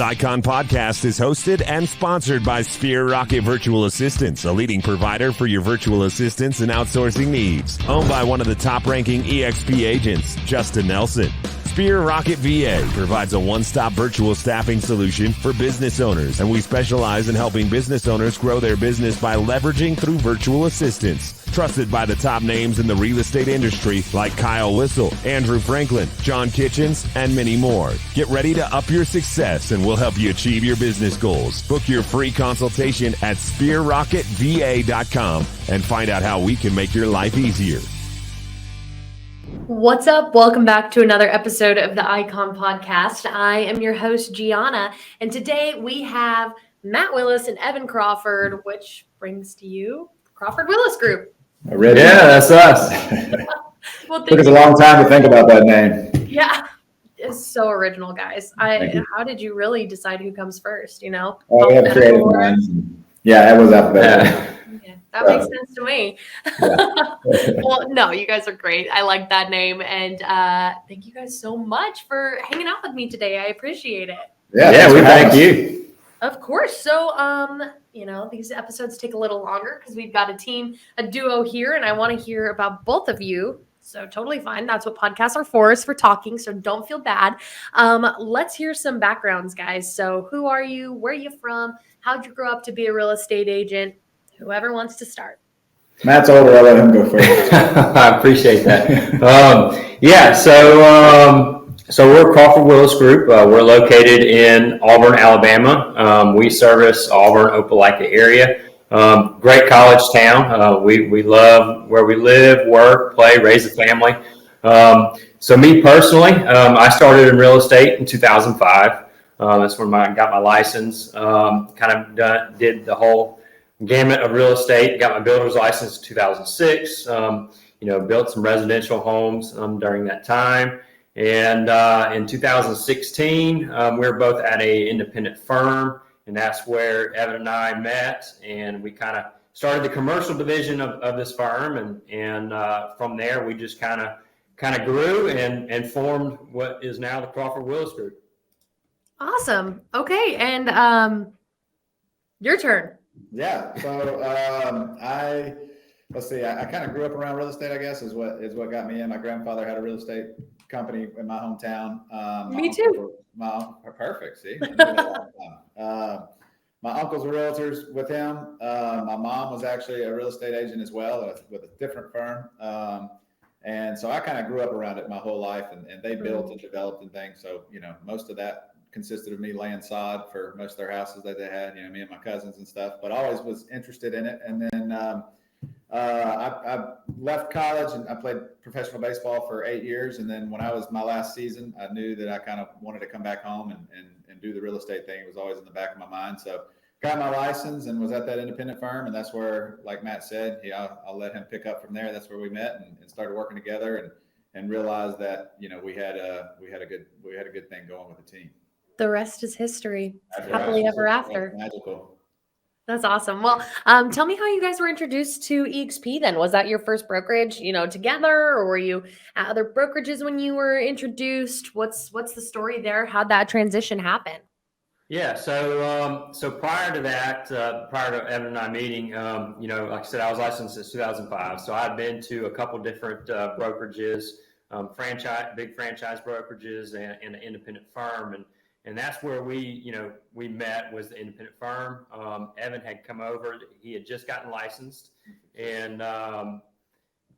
This Icon podcast is hosted and sponsored by Sphere Rocket Virtual Assistants, a leading provider for your virtual assistants and outsourcing needs. Owned by one of the top-ranking EXP agents, Justin Nelson. Sphere Rocket VA provides a one-stop virtual staffing solution for business owners, and we specialize in helping business owners grow their business by leveraging through virtual assistants. Trusted by the top names in the real estate industry like Kyle Whistle, Andrew Franklin, John Kitchens, and many more. Get ready to up your success and we'll help you achieve your business goals. Book your free consultation at sphererocketva.com and find out how we can make your life easier. What's up? Welcome back to another episode of the Icon Podcast. I am your host, Gianna, and today we have Matt Willis and Evan Crawford, which brings to you Crawford Willis Group. Yeah, that's us. Well, Took us a long time to think about that name. Yeah, it's so original, guys. How did you really decide who comes first? You know, we have creative minds. Yeah, it was alphabetical. Yeah, that makes sense to me. Yeah. Well, no, you guys are great. I like that name, and thank you guys so much for hanging out with me today. I appreciate it. Yeah, we thank you. Of course. So, these episodes take a little longer because we've got a duo here, and I want to hear about both of you. So totally fine. That's what podcasts are for, is for talking. So don't feel bad. Let's hear some backgrounds, guys. So who are you? Where are you from? How'd you grow up to be a real estate agent? Whoever wants to start. Matt's older. I'll let him go first. I appreciate that. So we're Crawford Willis Group. We're located in Auburn, Alabama. We service Auburn, Opelika area. Great college town. We love where we live, work, play, raise a family. So me personally, I started in real estate in 2005. That's when I got my license. Did the whole gamut of real estate. Got my builder's license in 2006. Built some residential homes during that time. And in 2016, we were both at an independent firm, and that's where Evan and I met, and we kind of started the commercial division of this firm, and from there we just kind of grew and formed what is now the Crawford Willis Group. Awesome. Okay, and your turn. Yeah. So I kind of grew up around real estate, I guess, is what got me in. My grandfather had a real estate company in my hometown. Me too. Perfect. See, my uncles were realtors with him. My mom was actually a real estate agent as well with a different firm. And so I kind of grew up around it my whole life, and they built and developed and things. So, most of that consisted of me laying sod for most of their houses that they had, me and my cousins and stuff, but I always was interested in it. And then I left college and I played professional baseball for 8 years. And then when I was my last season, I knew that I kind of wanted to come back home and do the real estate thing. It was always in the back of my mind. So got my license and was at that independent firm. And that's where, like Matt said, I'll let him pick up from there. That's where we met and started working together and realized that, we had a good thing going with the team. The rest is history. Happily ever after. Magical. That's awesome. Well, tell me how you guys were introduced to EXP then. Was that your first brokerage, together, or were you at other brokerages when you were introduced? What's the story there? How'd that transition happen? Yeah. So prior to that, prior to Evan and I meeting, like I said, I was licensed since 2005. So I'd been to a couple different brokerages, big franchise brokerages and an independent firm. And that's where we met, was the independent firm. Evan had come over. He had just gotten licensed. And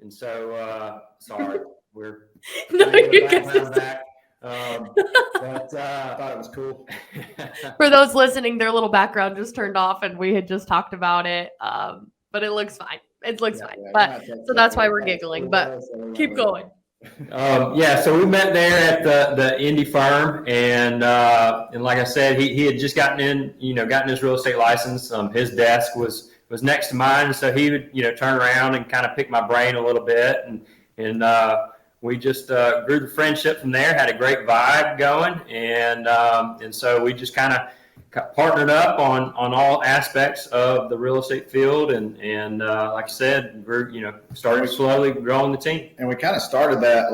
so, sorry, we're back. But I thought it was cool. For those listening, their little background just turned off and we had just talked about it. But it looks fine. It looks fine. But so that's why we're giggling. But keep going. So we met there at the Indy firm, and like I said, he had just gotten his real estate license. His desk was next to mine, so he would turn around and kind of pick my brain a little bit, and we just grew the friendship from there. Had a great vibe going, and so we just kind of partnered up on all aspects of the real estate field, and like I said, we're started slowly growing the team. And we kind of started that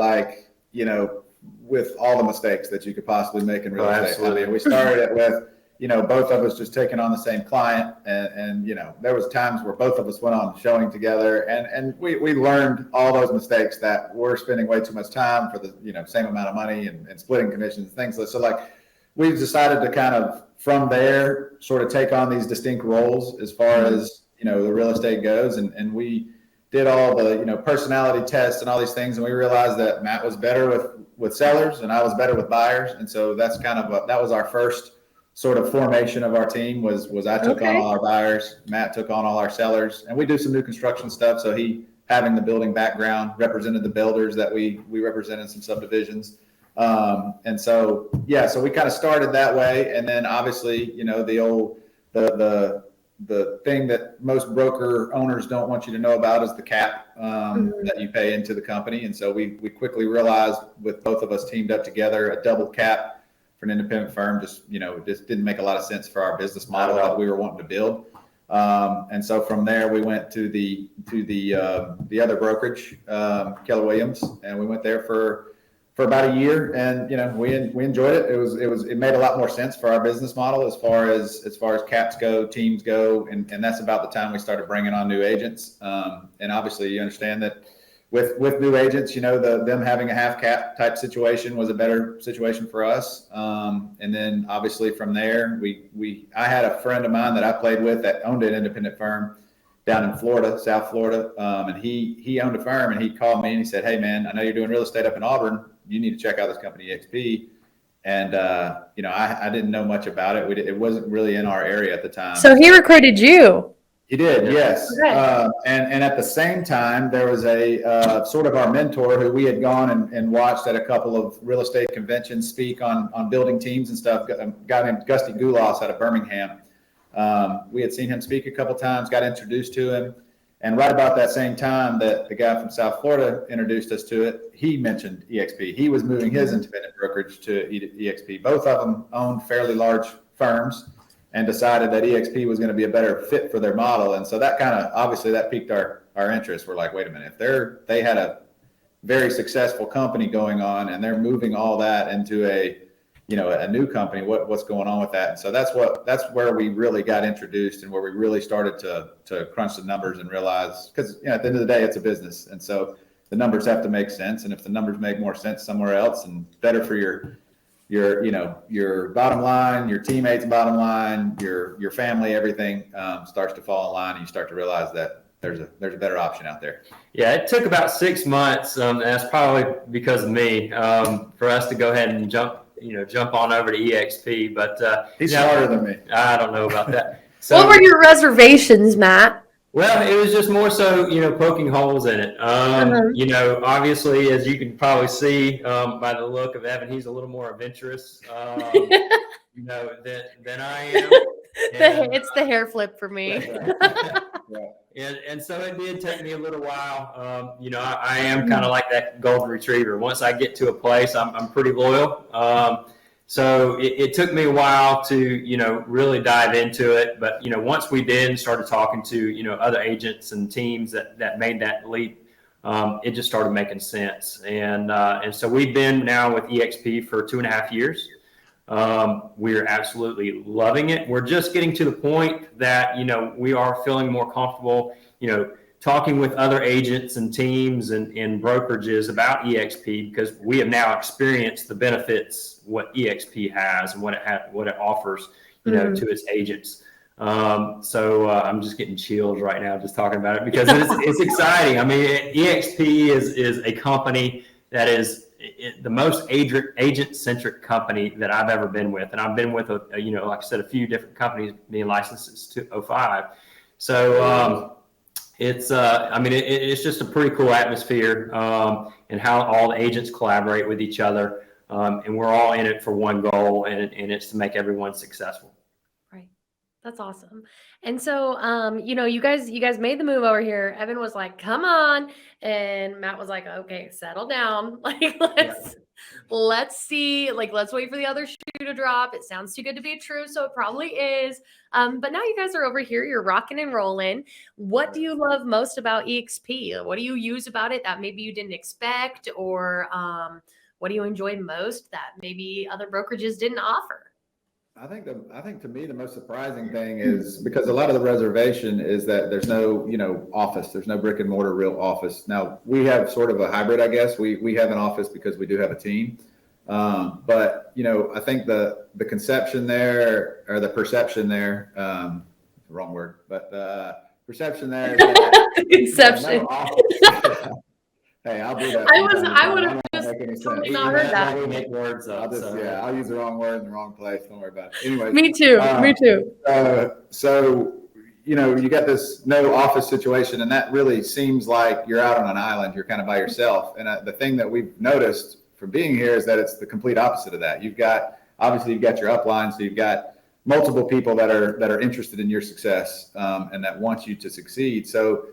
with all the mistakes that you could possibly make in real estate. Absolutely. I mean, we started it with, both of us just taking on the same client, and there was times where both of us went on showing together, and we learned all those mistakes that we're spending way too much time for the same amount of money and splitting commissions, things so like we've decided to kind of from there sort of take on these distinct roles as far as the real estate goes, and we did all the personality tests and all these things, and we realized that Matt was better with sellers and I was better with buyers, and so that's kind of that was our first sort of formation of our team was I took on all our buyers, Matt took on all our sellers, and we do some new construction stuff. So he, having the building background, represented the builders that we represented some subdivisions, and so so we kind of started that way, and then obviously the thing that most broker owners don't want you to know about is the cap that you pay into the company. And so we quickly realized, with both of us teamed up together, a double cap for an independent firm just didn't make a lot of sense for our business model that we were wanting to build. And so from there we went to the other brokerage, Keller Williams, and we went there for about a year, and we enjoyed it. It made a lot more sense for our business model as far as caps go, teams go, and that's about the time we started bringing on new agents. And obviously, you understand that with new agents, them having a half cap type situation was a better situation for us. And then obviously from there, I had a friend of mine that I played with that owned an independent firm down in Florida, South Florida, and he owned a firm, and he called me and he said, "Hey man, I know you're doing real estate up in Auburn. You need to check out this company, EXP." And, I didn't know much about it. It wasn't really in our area at the time. So he recruited you. He did, yes. Okay. And at the same time, there was a sort of our mentor who we had gone and watched at a couple of real estate conventions speak on building teams and stuff, a guy named Gusty Goulas out of Birmingham. We had seen him speak a couple times, got introduced to him. And right about that same time that the guy from South Florida introduced us to it, he mentioned EXP. He was moving his independent brokerage to EXP. Both of them owned fairly large firms and decided that EXP was going to be a better fit for their model. And so that kind of, obviously that piqued our interest. We're like, wait a minute, if they had a very successful company going on and they're moving all that into a new company, what's going on with that? And so that's where we really got introduced, and where we really started to crunch the numbers and realize, because at the end of the day, it's a business. And so the numbers have to make sense. And if the numbers make more sense somewhere else and better for your bottom line, your teammates' bottom line, your family, everything starts to fall in line, and you start to realize that there's a better option out there. Yeah, it took about 6 months, and that's probably because of me, for us to go ahead and jump on over to EXP. But he's smarter than me. I don't know about that. So, What were your reservations, Matt? well, it was just more so, poking holes in it. Obviously, as you can probably see by the look of Evan, he's a little more adventurous, than I am. It's the hair flip for me. And so it did take me a little while. I am kind of like that golden retriever. Once I get to a place, I'm pretty loyal. So it took me a while to, really dive into it. But, once we did and started talking to, other agents and teams that made that leap, it just started making sense. And so we've been now with EXP for 2.5 years. We're absolutely loving it. We're just getting to the point that, we are feeling more comfortable, talking with other agents and teams and brokerages about EXP, because we have now experienced the benefits, what EXP has and what it offers, to its agents. So I'm just getting chills right now just talking about it, because it's exciting. I mean, EXP is a company that is the most agent-centric company that I've ever been with. And I've been with, like I said, a few different companies, being licensed since 2005. So it's just a pretty cool atmosphere, and how all the agents collaborate with each other. And we're all in it for one goal, and it's to make everyone successful. Right. That's awesome. And so, you guys made the move over here. Evan was like, come on. And Matt was like, okay, settle down. Like, let's see, let's wait for the other shoe to drop. It sounds too good to be true. So it probably is. But now you guys are over here, you're rocking and rolling. What do you love most about EXP? What do you use about it that maybe you didn't expect? Or, what do you enjoy most that maybe other brokerages didn't offer? I think to me the most surprising thing is because a lot of the reservation is that there's no, office. There's no brick and mortar real office. Now we have sort of a hybrid, I guess. We have an office because we do have a team. But I think the conception there or the perception there, wrong word, but perception there. Is that, Conception. Hey, I'll do that. I would have just totally not heard that. We make words up. I'll use the wrong word in the wrong place. Don't worry about it. Anyway. Me too. Me too. So, you got this no office situation, and that really seems like you're out on an island. You're kind of by yourself. And the thing that we've noticed from being here is that it's the complete opposite of that. You've got your upline, so you've got multiple people that are interested in your success and that want you to succeed. So,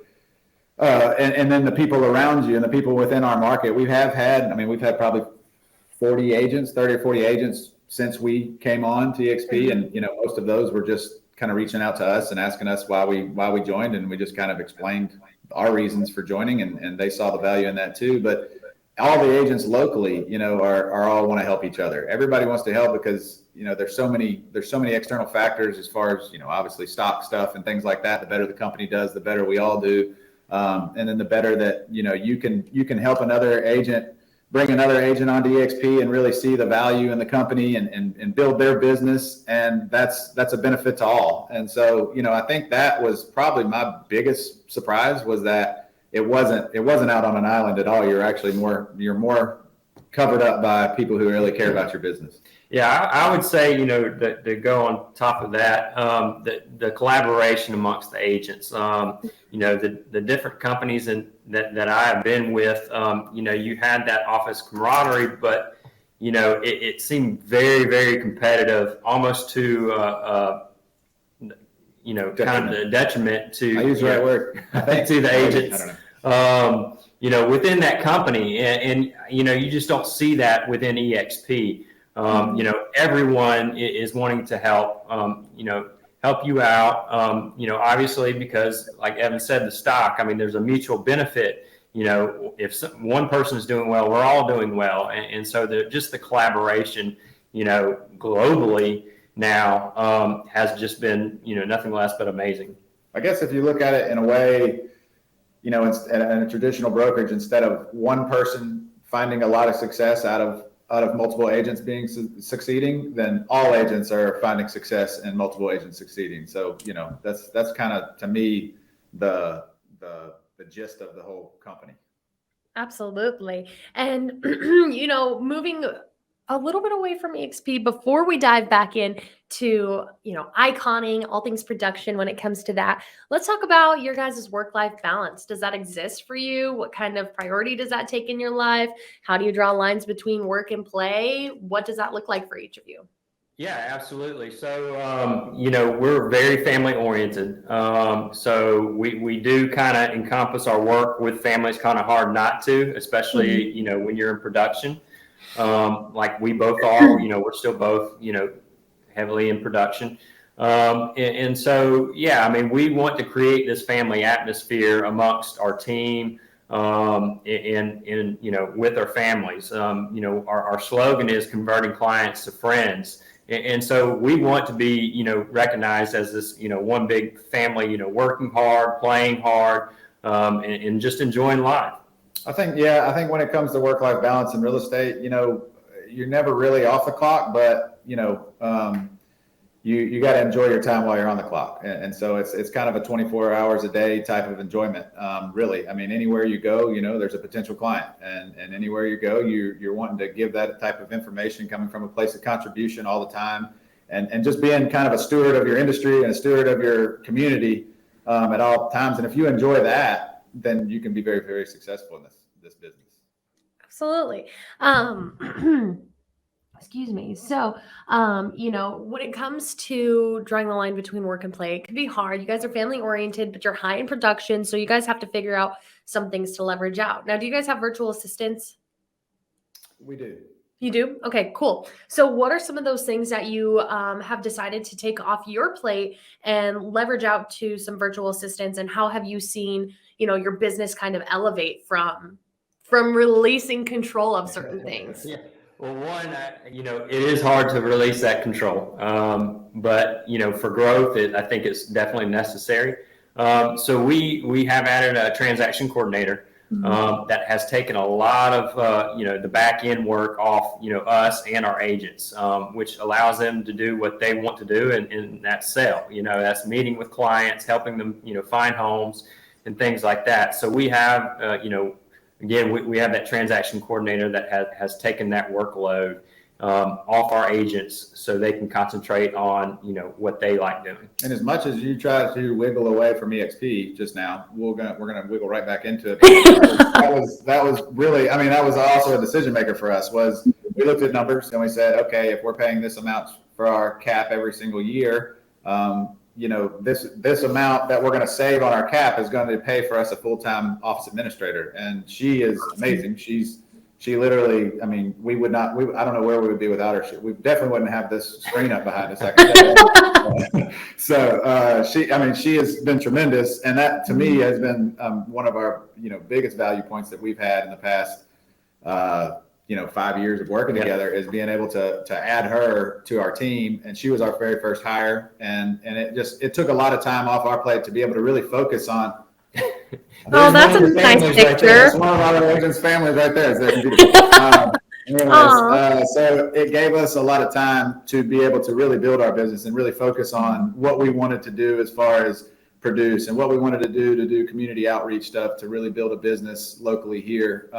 and then the people around you and the people within our market, we've had probably 30 or 40 agents since we came on to EXP. And, most of those were just kind of reaching out to us and asking us why we joined. And we just kind of explained our reasons for joining, and they saw the value in that too. But all the agents locally, are all want to help each other. Everybody wants to help because, there's so many external factors as far as, obviously stock stuff and things like that. The better the company does, the better we all do. And then the better that, you can help another agent, bring another agent onto EXP and really see the value in the company and build their business. And that's a benefit to all. And so, I think that was probably my biggest surprise was that it wasn't out on an island at all. You're more covered up by people who really care about your business. Yeah, I would say, to go on top of that, the collaboration amongst the agents, the different companies that I have been with, you had that office camaraderie, but, it seemed very, very competitive, almost to, kind of the detriment to, I use the right word. to the agents. I don't know. Within that company, and you just don't see that within EXP. Everyone is wanting to help, help you out, obviously, because like Evan said, the stock, there's a mutual benefit. If one person is doing well, we're all doing well. And so just the collaboration, globally now has just been, nothing less but amazing. I guess if you look at it in a way, in a traditional brokerage, instead of one person finding a lot of success out of multiple agents being succeeding, then all agents are finding success and multiple agents succeeding. So, that's kind of, to me, the gist of the whole company. Absolutely. And, moving a little bit away from EXP before we dive back in to, iconing all things production when it comes to that. Let's talk about your guys' work-life balance. Does that exist for you? What kind of priority does that take in your life? How do you draw lines between work and play? What does that look like for each of you? Yeah, absolutely. So, we're very family oriented. So we do kind of encompass our work with family. It's kind of hard not to, especially, when you're in production. Like we both are, we're still both, heavily in production. And so, we want to create this family atmosphere amongst our team, and with our families. Our slogan is converting clients to friends. And so we want to be, recognized as this, one big family, working hard, playing hard, and just enjoying life. I think when it comes to work-life balance in real estate, you're never really off the clock, but, you got to enjoy your time while you're on the clock. And so it's kind of a 24 hours a day type of enjoyment. Really, anywhere you go, there's a potential client, and anywhere you go, you're wanting to give that type of information coming from a place of contribution all the time, and just being kind of a steward of your industry and a steward of your community at all times. And if you enjoy that, then you can be very, very successful in this business. Absolutely. Excuse me. So, when it comes to drawing the line between work and play, it can be hard. You guys are family oriented, but you're high in production. So you guys have to figure out some things to leverage out. Now, do you guys have virtual assistants? We do. You do? Okay, cool. So what are some of those things that you have decided to take off your plate and leverage out to some virtual assistants? And how have you seen, your business kind of elevate from from releasing control of certain things? Yeah. Well, one, it is hard to release that control. But, for growth, I think it's definitely necessary. So we have added a transaction coordinator that has taken a lot of, the back end work off, us and our agents, which allows them to do what they want to do in that sale. That's meeting with clients, helping them, find homes and things like that. So we have, again, we have that transaction coordinator that has taken that workload off our agents so they can concentrate on, what they like doing. And as much as you try to wiggle away from EXP just now, we're gonna wiggle right back into it. That was really, that was also a decision maker for us. Was we looked at numbers and we said, okay, if we're paying this amount for our cap every single year, this amount that we're going to save on our cap is going to pay for us a full-time office administrator. And she is amazing. She literally, we would not, I don't know where we would be without her. We definitely wouldn't have this screen up behind us. So she has been tremendous. And that to me has been one of our, biggest value points that we've had in the past, 5 years of working together, is being able to add her to our team. And she was our very first hire. And it took a lot of time off our plate to be able to really focus on. Oh, that's a nice picture. Right, that's one of our agents' families right there. So it gave us a lot of time to be able to really build our business and really focus on what we wanted to do as far as produce and what we wanted to do community outreach stuff to really build a business locally here.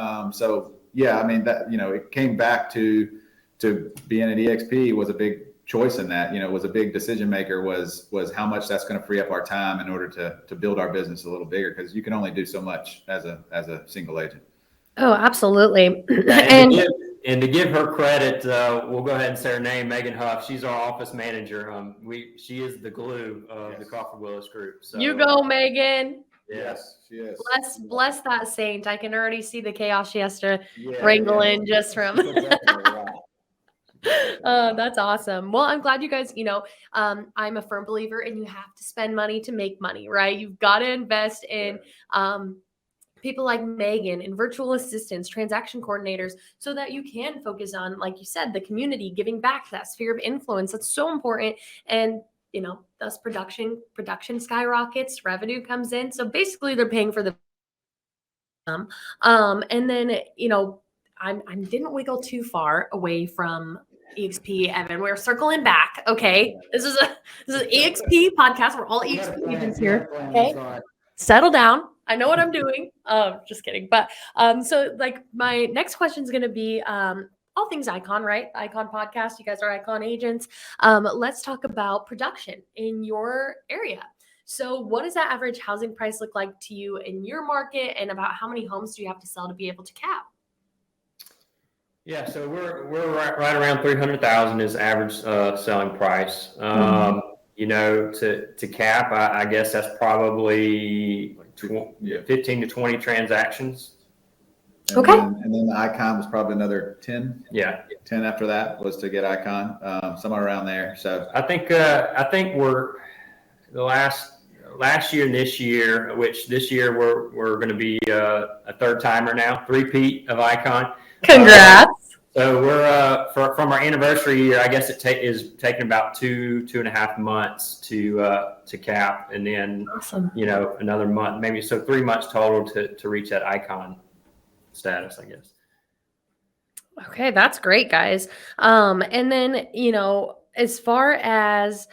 It came back to being at EXP was a big choice in that, was a big decision maker, was how much that's going to free up our time in order to build our business a little bigger, because you can only do so much as a single agent. Oh, absolutely. And to give her credit, we'll go ahead and say her name, Megan Huff. She's our office manager. She is the glue of the Crawford Willis group. So, you go, Megan. Yes, she is. Bless that saint. I can already see the chaos she has to wrangle in just from. Oh, that's awesome. Well, I'm glad you guys, I'm a firm believer in you have to spend money to make money, right? You've got to invest in people like Megan and virtual assistants, transaction coordinators, so that you can focus on, like you said, the community, giving back, that sphere of influence. That's so important. And, thus production skyrockets, revenue comes in. So basically they're paying for the and then, I didn't wiggle too far away from EXP, Evan. We're circling back. Okay. This is an EXP podcast. We're all EXP agents here. Okay. Settle down. I know what I'm doing. Just kidding. But so like my next question is going to be all things Icon, right? Icon podcast. You guys are Icon agents. Let's talk about production in your area. So what does that average housing price look like to you in your market, and about how many homes do you have to sell to be able to cap? Yeah, so we're right around 300,000 is average selling price. To cap, I guess that's probably 15 to 20 transactions. And okay. Then the Icon was probably another 10. Yeah. 10 after that was to get Icon, somewhere around there. So I think we're the last year and this year, which this year we're going to be a third timer now, three-peat of Icon. Congrats. So we're from our anniversary year, I guess is taking about 2.5 months to cap, and then awesome. Another month, maybe, so 3 months total to reach that Icon status, I guess. Okay, that's great, guys. And then as far as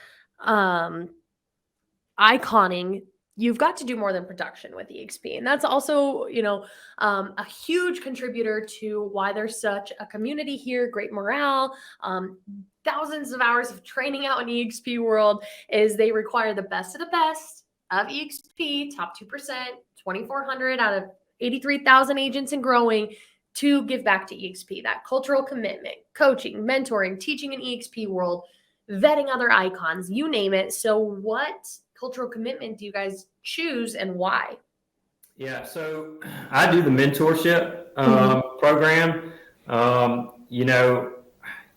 iconing, you've got to do more than production with EXP. And that's also, a huge contributor to why there's such a community here, great morale, thousands of hours of training out in EXP world, is they require the best of the best of EXP, top 2%, 2,400 out of 83,000 agents and growing, to give back to EXP. That cultural commitment, coaching, mentoring, teaching in EXP world, vetting other icons, you name it. So what cultural commitment do you guys choose, and why? Yeah, so I do the mentorship program.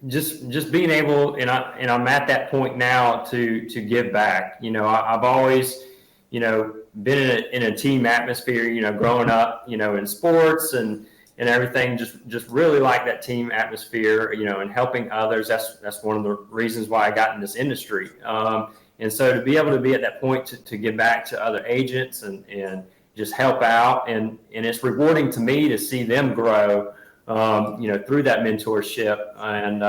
Just being able, and I'm at that point now to give back. I've always, been in a team atmosphere. Growing up, in sports, and and everything. Just really like that team atmosphere, and helping others. That's one of the reasons why I got in this industry. And so to be able to be at that point to give back to other agents and just help out, and it's rewarding to me to see them grow, through that mentorship. And,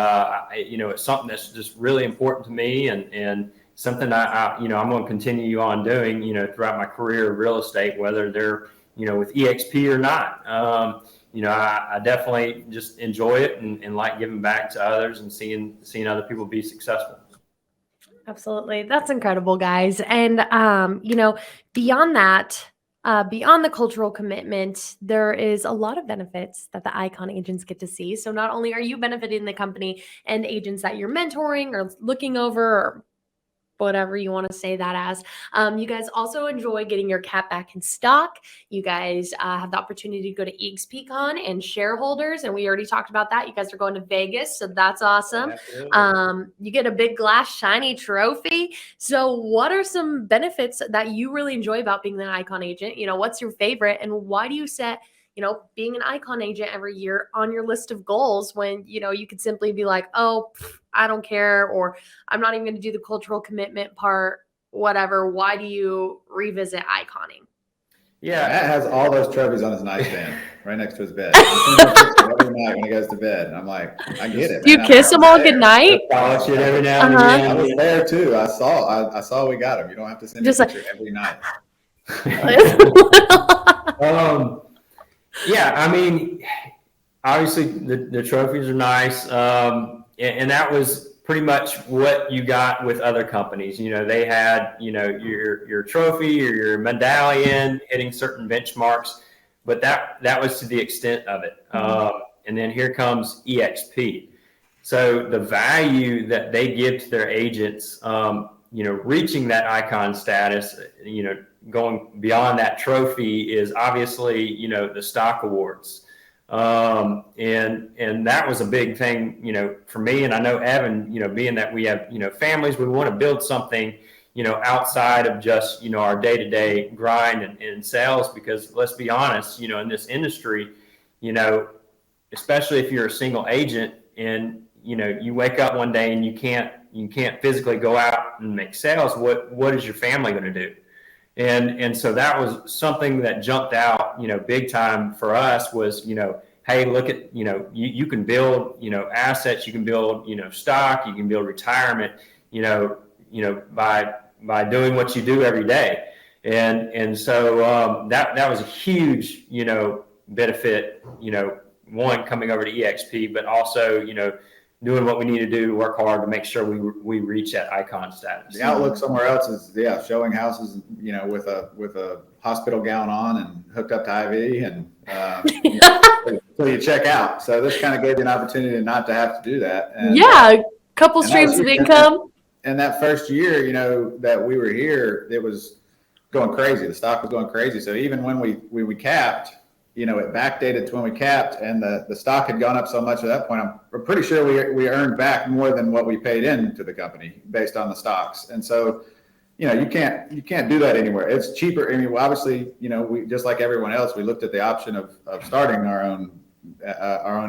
it's something that's just really important to me, and something I'm going to continue on doing, throughout my career of real estate, whether they're, with EXP or not. I definitely just enjoy it and like giving back to others and seeing other people be successful. Absolutely. That's incredible, guys. And, beyond that, beyond the cultural commitment, there is a lot of benefits that the Icon agents get to see. So not only are you benefiting the company and agents that you're mentoring or looking over, or whatever you want to say that as. You guys also enjoy getting your cap back in stock. You guys have the opportunity to go to EXPCon and shareholders, and we already talked about that. You guys are going to Vegas, so that's awesome. You get a big glass shiny trophy. So what are some benefits that you really enjoy about being an Icon agent? What's your favorite, and why do you set being an Icon agent every year on your list of goals when, you could simply be like, oh, I don't care, or I'm not even going to do the cultural commitment part, whatever. Why do you revisit iconing? Yeah, Matt has all those trophies on his nightstand right next to his bed. Every night when he goes to bed. And I'm like, I get it. Do you kiss them all good night? Polish it every now and then. I was there too. I saw we got him. You don't have to send me a picture every night. Yeah, I mean, obviously the trophies are nice. And that was pretty much what you got with other companies. They had, your trophy or your medallion hitting certain benchmarks, but that was to the extent of it. And then here comes EXP. So the value that they give to their agents, reaching that icon status, going beyond that trophy is obviously, the stock awards. And that was a big thing, for me. And I know Evan, being that we have, families, we want to build something, outside of just, our day-to-day grind and sales, because let's be honest, in this industry, especially if you're a single agent and, you wake up one day and you can't physically go out and make sales, what is your family going to do? And so that was something that jumped out, big time for us was, hey, look at, you can build, assets, you can build, stock, you can build retirement, by doing what you do every day. And so that was a huge, benefit, one, coming over to EXP, but also, doing what we need to do to work hard to make sure we reach that icon status. The outlook somewhere else is, showing houses, with a hospital gown on and hooked up to IV and so you check out. So this kind of gave you an opportunity not to have to do that. And, couple streams of income. And that first year, that we were here, it was going crazy. The stock was going crazy. So even when we capped, it backdated to when we capped, and the stock had gone up so much at that point. I'm pretty sure we earned back more than what we paid into the company based on the stocks. And so, you can't do that anywhere. It's cheaper. I mean, obviously, we, just like everyone else, we looked at the option of starting our own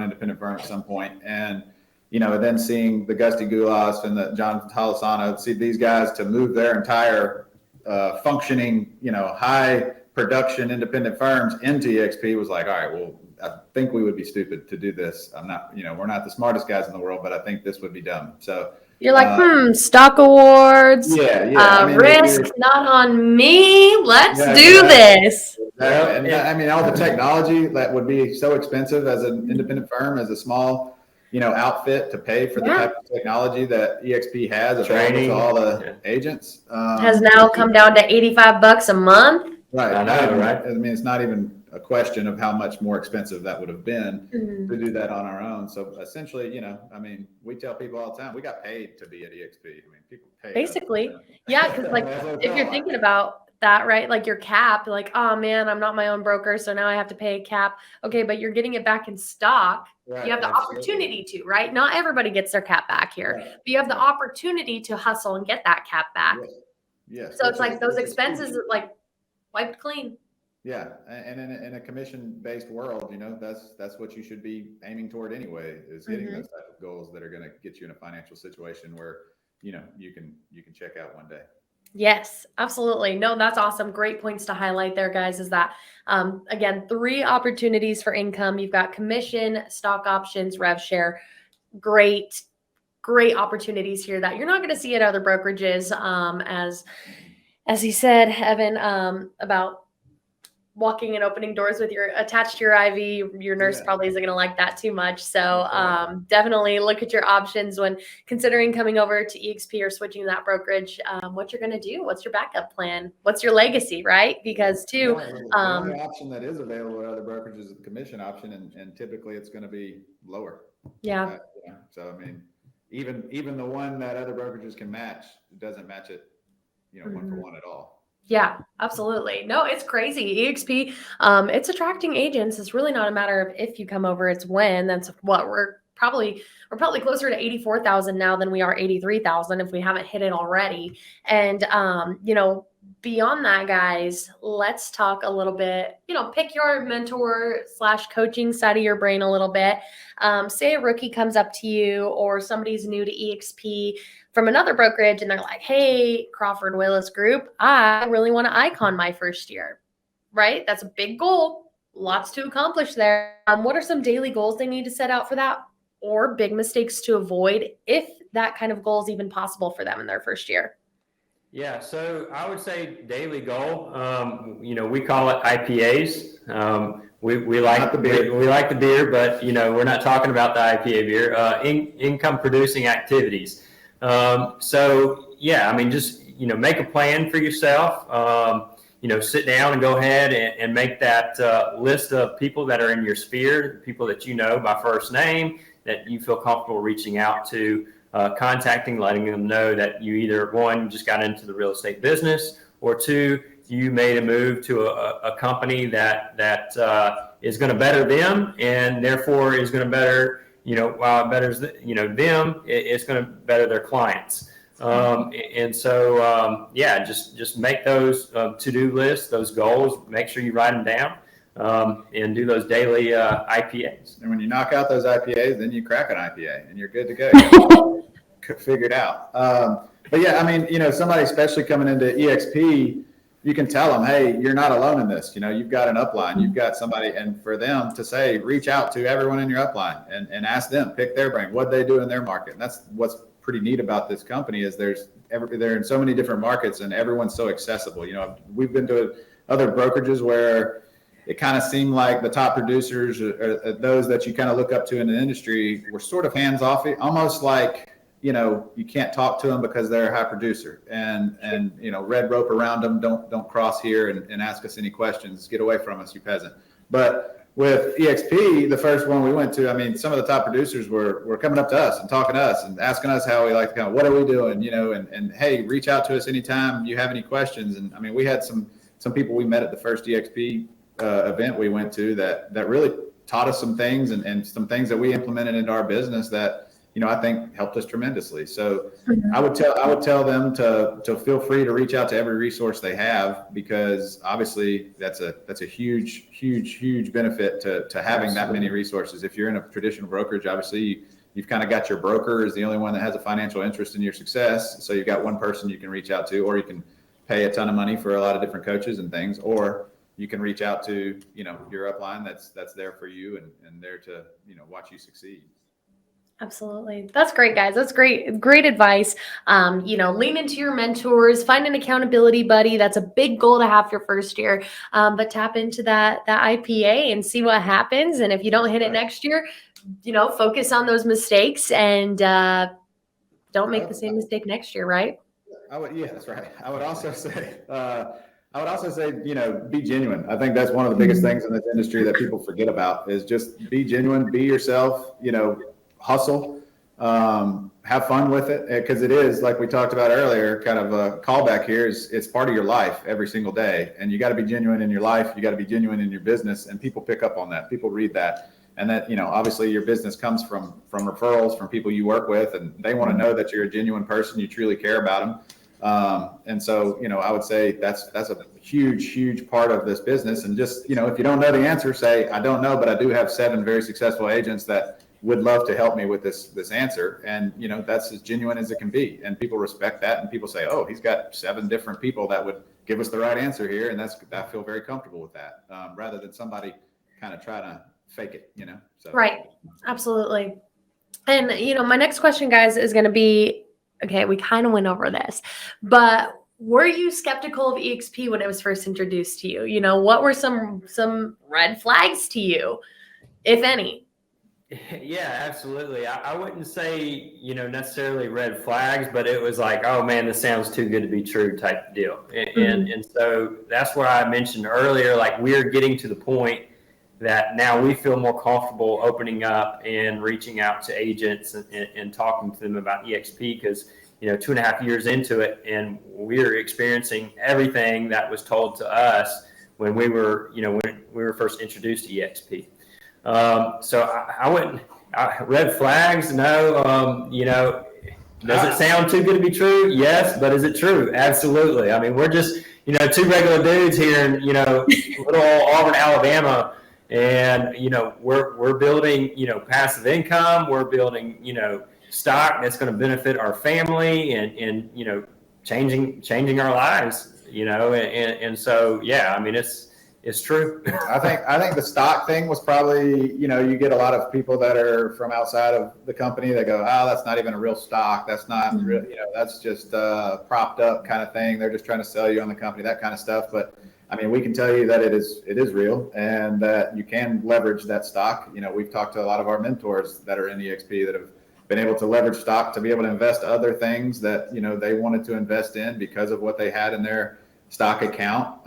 independent firm at some point, and then seeing the Gusty Goulas and the John Talisano, see these guys to move their entire functioning, high production independent firms into EXP was like, all right, well, I think we would be stupid to do this. I'm not, we're not the smartest guys in the world, but I think this would be dumb. So you're like, stock awards, risk not on me. Let's do this. Exactly. And I mean, all the technology that would be so expensive as an independent firm, as a small, outfit to pay for the type of technology that EXP has available to all the agents. Has now come down to $85 a month. Right. I know, right? I mean, it's not even a question of how much more expensive that would have been to do that on our own. So essentially, we tell people all the time, we got paid to be at EXP. I mean, people pay. Basically. Yeah. Cause like, if you're thinking about that, right? Like your cap, like, oh man, I'm not my own broker. So now I have to pay a cap. Okay. But you're getting it back in stock. Right, you have the opportunity to, right? Not everybody gets their cap back here, but you have the opportunity to hustle and get that cap back. Yes. So it's like those expenses like wiped clean. Yeah, and in a commission-based world, that's what you should be aiming toward anyway, is hitting those type of goals that are going to get you in a financial situation where, you can check out one day. Yes, absolutely. No, that's awesome. Great points to highlight there, guys, is that, again, 3 opportunities for income. You've got commission, stock options, rev share. Great opportunities here that you're not going to see at other brokerages. As he said, Evan, about walking and opening doors with your attached to your IV, your nurse probably isn't going to like that too much. So definitely look at your options when considering coming over to EXP or switching that brokerage. What you're going to do, what's your backup plan, what's your legacy, right? Because too, the only option that is available at other brokerages is the commission option, and typically it's going to be lower. Yeah. So I mean, even the one that other brokerages can match, it doesn't match it, one for one at all. Yeah, absolutely. No, it's crazy. EXP, it's attracting agents. It's really not a matter of if you come over, it's when. That's what we're probably closer to 84,000 now than we are 83,000 if we haven't hit it already. And beyond that, guys, let's talk a little bit, pick your mentor / coaching side of your brain a little bit. Say a rookie comes up to you or somebody's new to EXP from another brokerage and they're like, hey, Crawford Willis Group, I really want to icon my first year, right? That's a big goal. Lots to accomplish there. What are some daily goals they need to set out for that, or big mistakes to avoid if that kind of goal is even possible for them in their first year? Yeah, so I would say daily goal. We call it IPAs. We like the beer. We like the beer, but we're not talking about the IPA beer. Income producing activities. Just make a plan for yourself. Sit down and go ahead and make that list of people that are in your sphere, people that you know by first name, that you feel comfortable reaching out to. Contacting, letting them know that you either, 1, just got into the real estate business, or 2, you made a move to a company that is going to better them, and therefore is going to better, while it betters them, it's going to better their clients. Just make those to-do lists, those goals. Make sure you write them down. And do those daily IPAs. And when you knock out those IPAs, then you crack an IPA and you're good to go. Figured out. Somebody especially coming into EXP, you can tell them, hey, you're not alone in this. You've got an upline, you've got somebody, and for them to say, reach out to everyone in your upline and ask them, pick their brain, what they do in their market. And that's what's pretty neat about this company is they're in so many different markets and everyone's so accessible. We've been to other brokerages where it kind of seemed like the top producers or those that you kind of look up to in the industry were sort of hands off, almost like, you can't talk to them because they're a high producer and red rope around them. Don't cross here and ask us any questions. Get away from us, you peasant. But with EXP, the first one we went to, some of the top producers were coming up to us and talking to us and asking us how we like to come, what are we doing, and hey, reach out to us anytime you have any questions. And we had some people we met at the first EXP event we went to that really taught us some things and some things that we implemented into our business that I think helped us tremendously. So I would tell them to feel free to reach out to every resource they have, because obviously that's a huge benefit to having that many resources. If you're in a traditional brokerage, obviously you've kind of got your broker is the only one that has a financial interest in your success. So you've got one person you can reach out to, or you can pay a ton of money for a lot of different coaches and things, or you can reach out to, your upline that's there for you and there to, watch you succeed. Absolutely. That's great, guys. That's great advice. Lean into your mentors, find an accountability buddy. That's a big goal to have your first year. But tap into that IPA and see what happens. And if you don't hit it next year, focus on those mistakes and don't make the same mistake next year, right? That's right. I would also say, be genuine. I think that's one of the biggest things in this industry that people forget about is just be genuine, be yourself, hustle, have fun with it. Because it is, like we talked about earlier, kind of a callback here is it's part of your life every single day. And you got to be genuine in your life. You got to be genuine in your business. And people pick up on that. People read that. And that, obviously your business comes from referrals from people you work with, and they want to know that you're a genuine person. You truly care about them. And so, I would say that's a huge part of this business. And just, if you don't know the answer, say, I don't know, but I do have 7 very successful agents that would love to help me with this answer. And, that's as genuine as it can be. And people respect that. And people say, oh, he's got 7 different people that would give us the right answer here. And I feel very comfortable with that, rather than somebody kind of try to fake it, so. Right. Absolutely. And, my next question, guys, is going to be, okay, we kind of went over this, but were you skeptical of EXP when it was first introduced to you? What were some red flags to you, if any? Yeah, absolutely. I wouldn't say, necessarily red flags, but it was like, oh man, this sounds too good to be true type deal. And so that's where I mentioned earlier, like we're getting to the point that now we feel more comfortable opening up and reaching out to agents and talking to them about EXP because, 2.5 years into it, and we're experiencing everything that was told to us when we were first introduced to EXP. So I wouldn't, red flags, no. Does it sound too good to be true? Yes, but is it true? Absolutely. I mean, we're just, 2 regular dudes here in, little Auburn, Alabama. And, we're building, passive income. We're building, stock that's going to benefit our family and changing our lives, and so, yeah, I mean, it's true. I think the stock thing was probably, you get a lot of people that are from outside of the company that go, oh, that's not even a real stock. That's not real, that's just propped up kind of thing. They're just trying to sell you on the company, that kind of stuff. But I mean, we can tell you that it is real and that you can leverage that stock. We've talked to a lot of our mentors that are in EXP that have been able to leverage stock to be able to invest other things that, they wanted to invest in because of what they had in their stock account.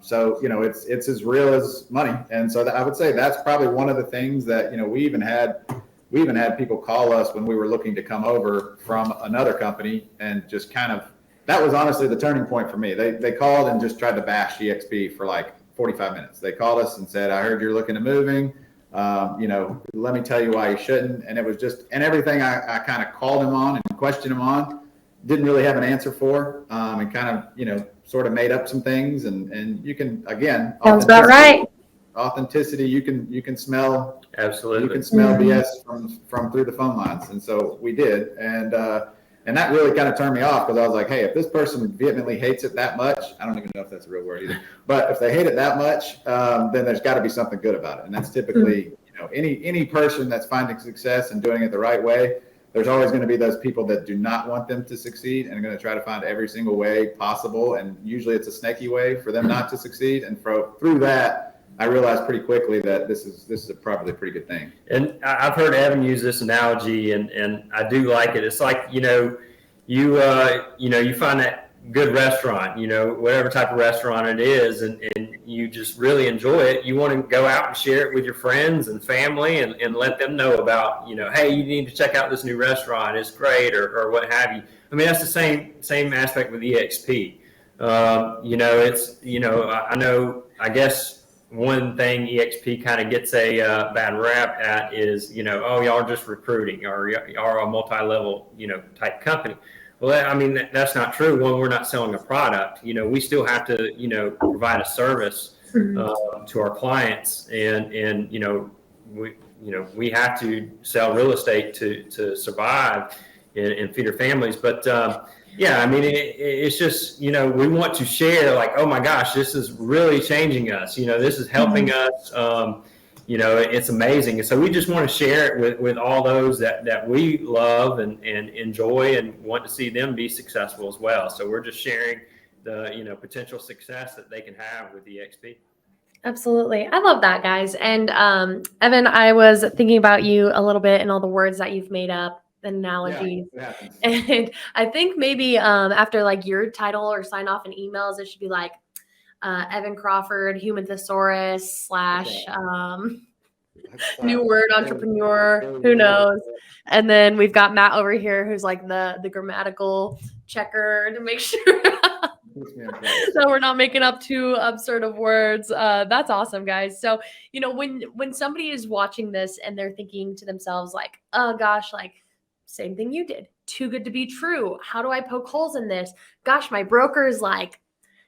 So, it's as real as money. And so I would say that's probably one of the things that, we even had people call us when we were looking to come over from another company and just kind of, that was honestly the turning point for me. They called and just tried to bash EXP for like 45 minutes. They called us and said, I heard you're looking at moving. Let me tell you why you shouldn't. And it was just, and everything I kind of called him on and questioned him on, didn't really have an answer for, and kind of, sort of made up some things. And you can, again, sounds about right. Authenticity, you can smell. Absolutely. You can smell BS from through the phone lines. And so we did. And that really kind of turned me off because I was like, hey, if this person vehemently hates it that much, I don't even know if that's a real word either, but if they hate it that much, then there's got to be something good about it. And that's typically, any person that's finding success and doing it the right way, there's always going to be those people that do not want them to succeed and are going to try to find every single way possible. And usually it's a snaky way for them not to succeed. And through that, I realized pretty quickly that this is probably a pretty good thing. And I've heard Evan use this analogy, and I do like it. It's like, you find that good restaurant, whatever type of restaurant it is, and you just really enjoy it. You want to go out and share it with your friends and family and let them know about, hey, you need to check out this new restaurant. It's great, or what have you. I mean, that's the same aspect with EXP. I guess one thing EXP kind of gets a bad rap at is, oh, y'all are just recruiting, or y'all are a multi-level, type company. Well, that's not true. One, we're not selling a product. We still have to, provide a service to our clients, and we have to sell real estate to survive and feed our families. But it's just, we want to share, like, oh my gosh, this is really changing us. This is helping us. It's amazing. And so we just want to share it with all those that we love and enjoy and want to see them be successful as well. So we're just sharing the, potential success that they can have with EXP. Absolutely. I love that, guys. And Evan, I was thinking about you a little bit and all the words that you've made up, the analogies. Yeah, and I think maybe after like your title or sign off in emails, it should be like, Evan Crawford, human thesaurus / new word entrepreneur, who knows? And then we've got Matt over here who's like the grammatical checker to make sure that we're not making up too absurd of words. That's awesome, guys. So, when somebody is watching this and they're thinking to themselves like, oh gosh, like same thing you did. Too good to be true. How do I poke holes in this? Gosh, my broker is like,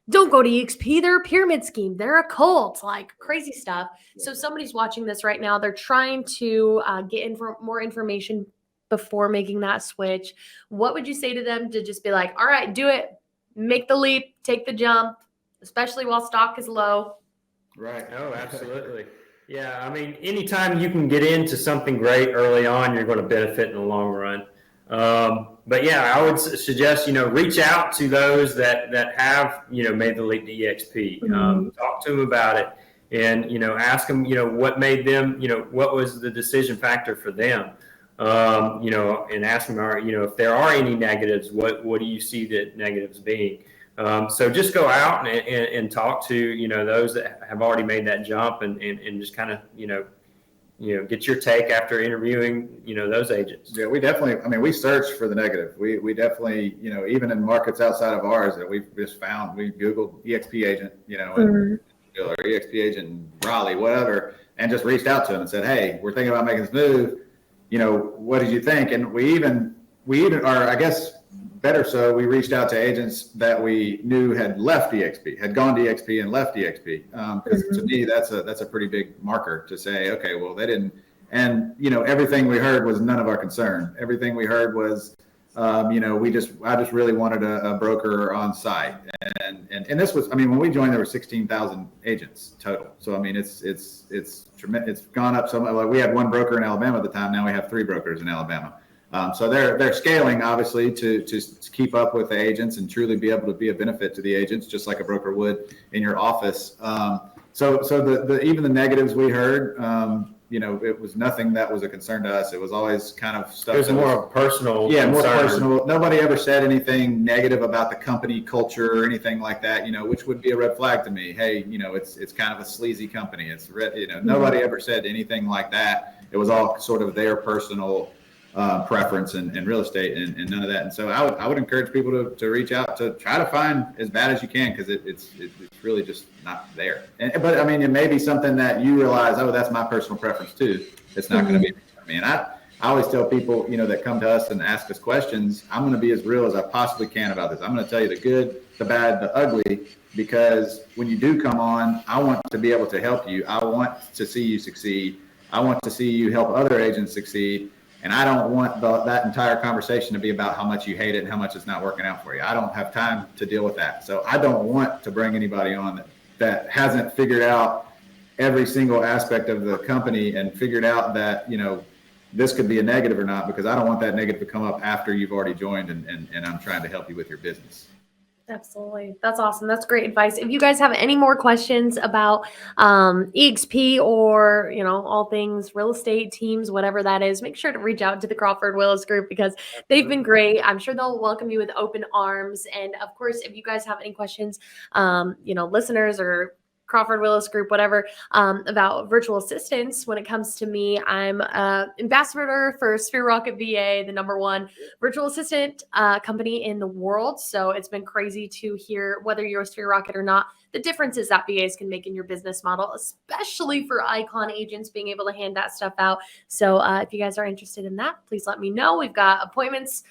don't go to EXP. They're a pyramid scheme. They're a cult, like crazy stuff. So somebody's watching this right now. They're trying to get more information before making that switch. What would you say to them to just be like, all right, do it, make the leap, take the jump, especially while stock is low? Right. Oh, absolutely. Yeah. I mean, anytime you can get into something great early on, you're going to benefit in the long run. But yeah, I would suggest, reach out to those that have, made the leap to EXP, talk to them about it and, ask them, what made them, what was the decision factor for them? And ask them, if there are any negatives, what do you see the negatives being? So just go out and talk to, those that have already made that jump and just kind of, get your take after interviewing, those agents. Yeah, we definitely, we search for the negative. We definitely, even in markets outside of ours that we've just found, we Googled EXP agent, or EXP agent in Raleigh, whatever, and just reached out to them and said, hey, we're thinking about making this move. What did you think? And we even, or I guess better so, we reached out to agents that we knew had left EXP, had gone to EXP and left EXP. Because to me, that's a pretty big marker to say, okay, well, they didn't. And, everything we heard was none of our concern. Everything we heard was, I just really wanted a broker on site. And this was, when we joined, there were 16,000 agents total. So, it's tremendous. It's gone up so much. Like we had one broker in Alabama at the time. Now we have 3 brokers in Alabama. So they're scaling obviously to keep up with the agents and truly be able to be a benefit to the agents, just like a broker would in your office. So the even the negatives we heard, it was nothing that was a concern to us. It was always kind of stuff. It was more personal. Yeah, more concern. personal. Nobody ever said anything negative about the company culture or anything like that. Which would be a red flag to me. Hey, it's kind of a sleazy company. It's nobody ever said anything like that. It was all sort of their personal preference in real estate and none of that. And so I would encourage people to reach out to try to find as bad as you can, because it's really just not there. But it may be something that you realize, oh, that's my personal preference too. It's not going to be for me. And I always tell people, that come to us and ask us questions, I'm going to be as real as I possibly can about this. I'm going to tell you the good, the bad, the ugly, because when you do come on, I want to be able to help you. I want to see you succeed. I want to see you help other agents succeed. And I don't want that entire conversation to be about how much you hate it and how much it's not working out for you. I don't have time to deal with that. So I don't want to bring anybody on that hasn't figured out every single aspect of the company and figured out that, this could be a negative or not, because I don't want that negative to come up after you've already joined and I'm trying to help you with your business. Absolutely. That's awesome. That's great advice. If you guys have any more questions about EXP or, all things real estate teams, whatever that is, make sure to reach out to the Crawford Willis group, because they've been great. I'm sure they'll welcome you with open arms. And of course, if you guys have any questions, listeners or Crawford Willis group, whatever, about virtual assistants. When it comes to me, I'm ambassador for Sphere Rocket VA, the #1 virtual assistant company in the world. So it's been crazy to hear, whether you're a Sphere Rocket or not, the differences that VAs can make in your business model, especially for icon agents being able to hand that stuff out. So if you guys are interested in that, please let me know. We've got appointments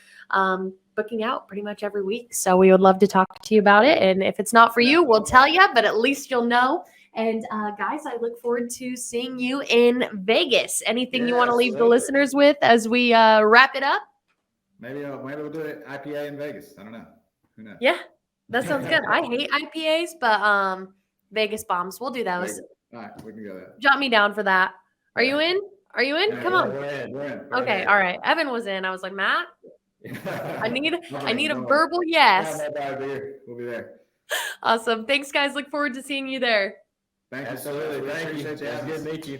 booking out pretty much every week. So we would love to talk to you about it. And if it's not for you, we'll tell you, but at least you'll know. And guys, I look forward to seeing you in Vegas. Anything you want to leave the listeners with as we wrap it up? Maybe we'll do it IPA in Vegas. I don't know. Who knows? Yeah, that sounds good. I hate IPAs, but Vegas bombs. We'll do those. All right, we can go there. Jot me down for that. Are you in? Are you in? Come on. We're in. Okay. All right. Evan was in. I was like, Matt, I need a verbal yes. We'll be there. Awesome. Thanks, guys. Look forward to seeing you there. Thank you. Absolutely. Thank you. Appreciate you. It's good to meet you.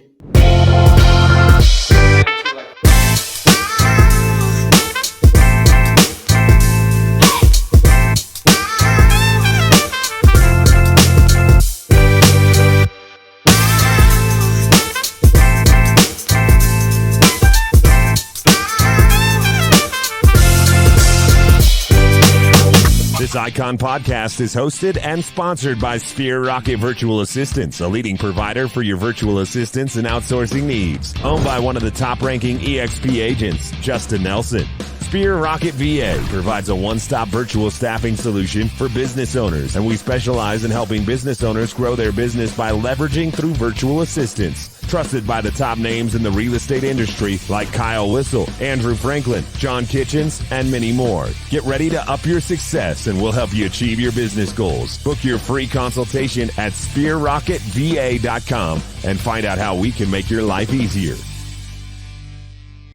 This Icon podcast is hosted and sponsored by Sphere Rocket Virtual Assistants, a leading provider for your virtual assistants and outsourcing needs. Owned by one of the top-ranking EXP agents, Justin Nelson. Sphere Rocket VA provides a one-stop virtual staffing solution for business owners, and we specialize in helping business owners grow their business by leveraging through virtual assistants. Trusted by the top names in the real estate industry like Kyle Whistle, Andrew Franklin, John Kitchens, and many more. Get ready to up your success, and we'll help you achieve your business goals. Book your free consultation at sphererocketva.com and find out how we can make your life easier.